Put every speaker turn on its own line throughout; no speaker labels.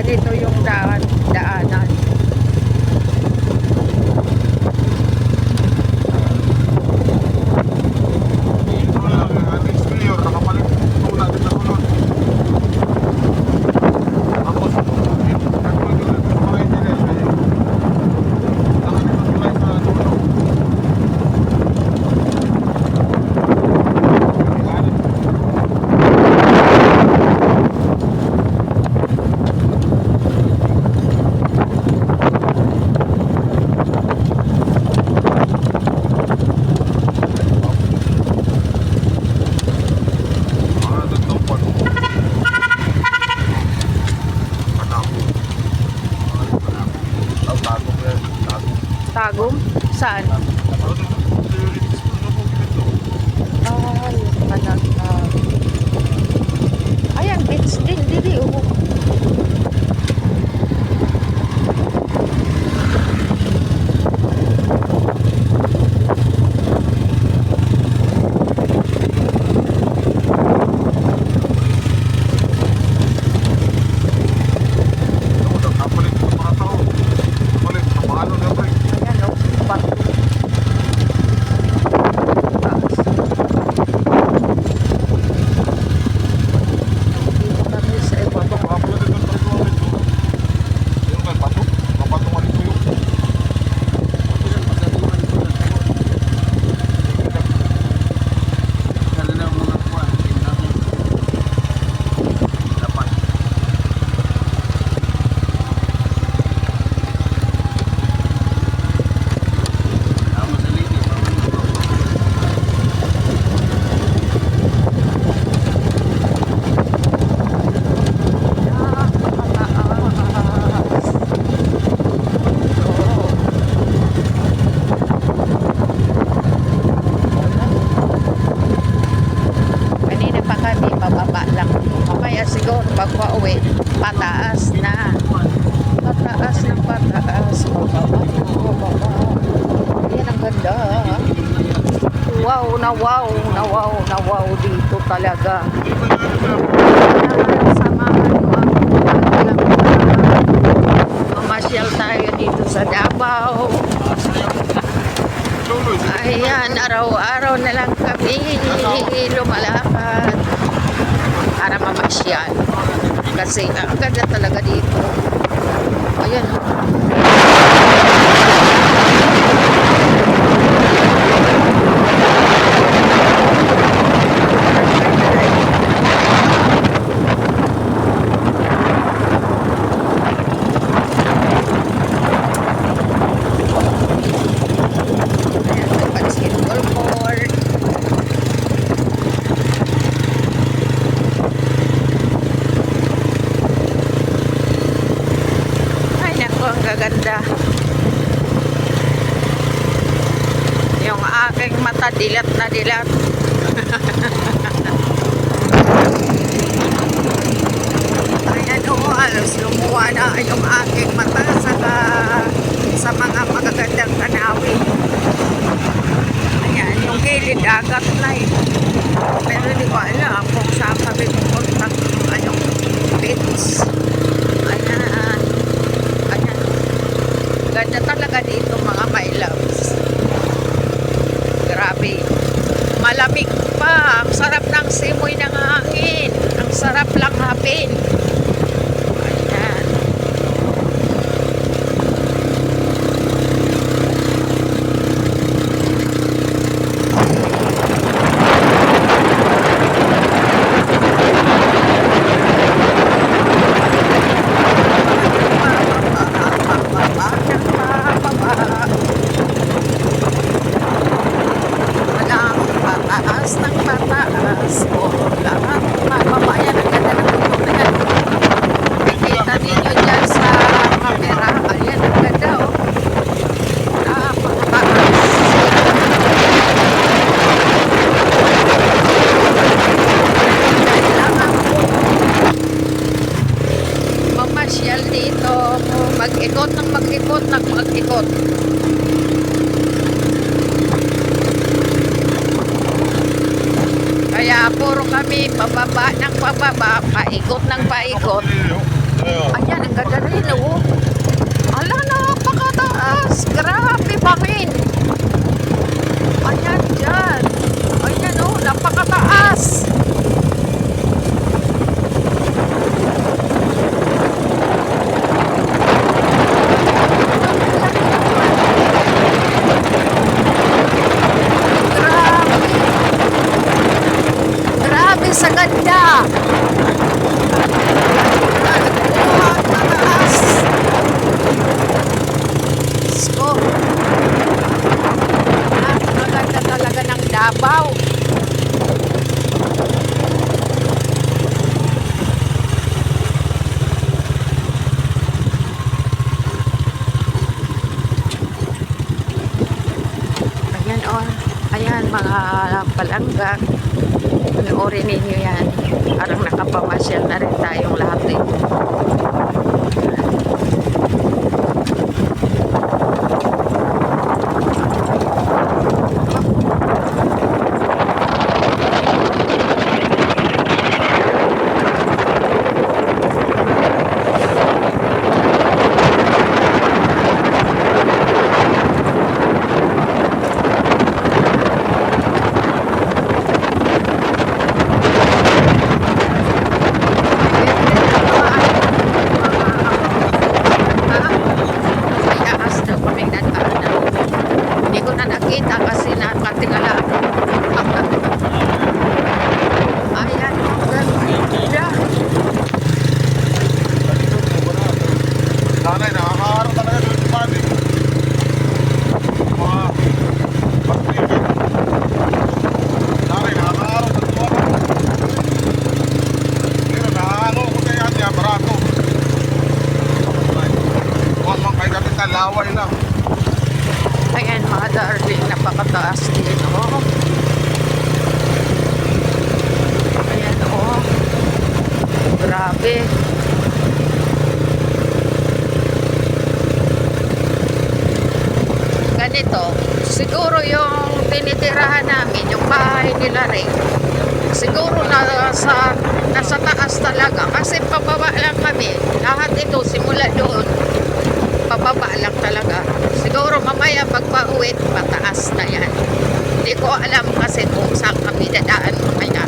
ganito yung daanan. Tagum? Saan? Ay, manang ayan, beach din, dili. Pag pauwi, pataas na. Pataas ng pataas. Yan ang ganda. Wow na wow na wow na wow dito talaga. Samahan mo ako. Mamasyal tayo dito sa Davao. Ayan, araw-araw na lang kami lumalakad para mamasyal. Kasi ang ganda talaga dito. Ayan. Ganda. Yung aking mata dilat na dilat. Ayan o, alos lumuha na yung aking mata sa mga magagandang tanawin. Ayan, yung gilid agat na eh. Pero hindi ko alam kung saan kami pupunta anong beach. Ayan. Ganda talaga dito mga my loves. Grabe. Malamig pa. Ang sarap ng simoy ng hangin. Ang sarap lang hapin. Ayan. mag-ikot. Kaya puro kami pababa ng pababa, paikot ng paikot. Ayan, ang ganda rin, oh. Ala, napakataas. Grabe pa rin. Ayan, dyan. Ayan, oh, napakataas. Grabe. Grabe sa ganda. Oh, tataas. Sko. Maganda talaga ng Davao. Ayan, oh. Ayan, mga palangga. Panoorin ninyo yan. Parang nakapamasyal na rin tayong lahat eh. Hindi ko na nakita kasi nakatingala ako. Ayan, ganda.
Nanay, nakakaharap talaga doon sa pati. Mga pag-ibig. Nanay, nakakaharap sa tuwa. Pero nakakano ko kaya niya, barato. Huwag mang kay kapitan, laway lang.
Ayan, mga darling, napakataas din, oh. Ayan, oh. Grabe. Ganito, siguro yung tinitirahan namin, yung bahay nila rin, siguro nasa taas talaga. Kasi pababa lang kami. Lahat ito, simula doon, pababa lang talaga. Siguro mamaya pagpa-uwi, pataas na yan. Hindi ko alam kasi kung saan kami dadaan mamaya.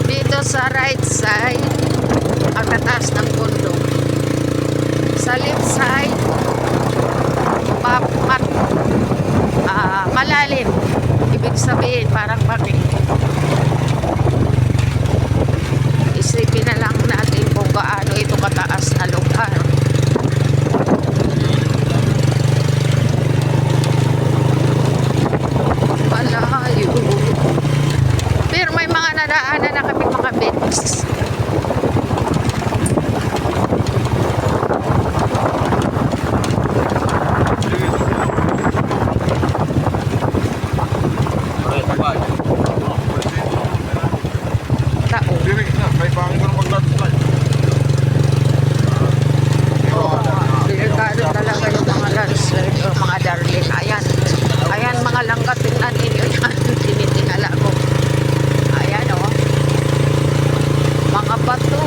Dito sa right side, ang tataas ng bundok. Sa left side, malalim. Ibig sabihin, parang bakit. Isipin na lang natin kung gaano ito kataas na lugar. Malayo. Pero may mga nadaanan na kami mga beach. Tao.
Direk na, may bangin ko ng mag-landslide.
Delikado talaga yung mga landslide o mga darling. Ayan. Ayan mga langka, tingnan ninyo yan. Tinitingala ko. Ayan o. Oh. Mga bato.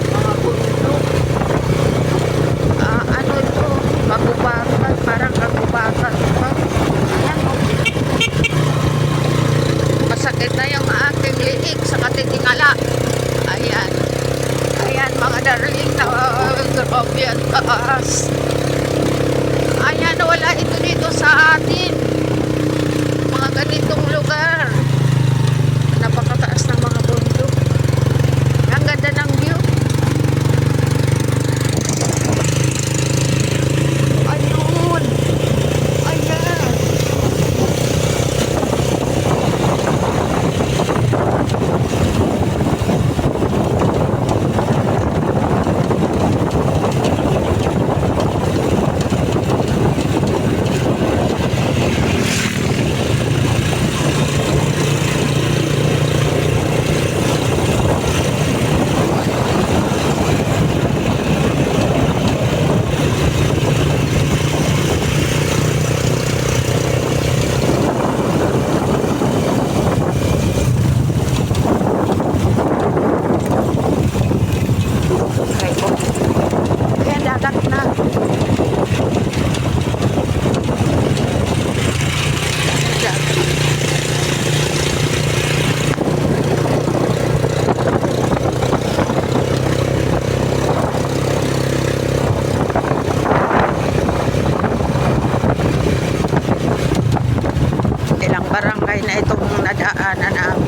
Mga bundok. Ano ito? Kagubatan. Parang kagubatan. Ayan o. Oh. Masakit na yung aking liig sa katitingala. Ayan. Ayan mga darling na grabe ang taas. Ayan, wala ito dito sa atin. Mga ganitong lugar. Napakataas ng mga bundok. Ang ganda ng view. Ayun. Ayan. pinagdadaanan namin.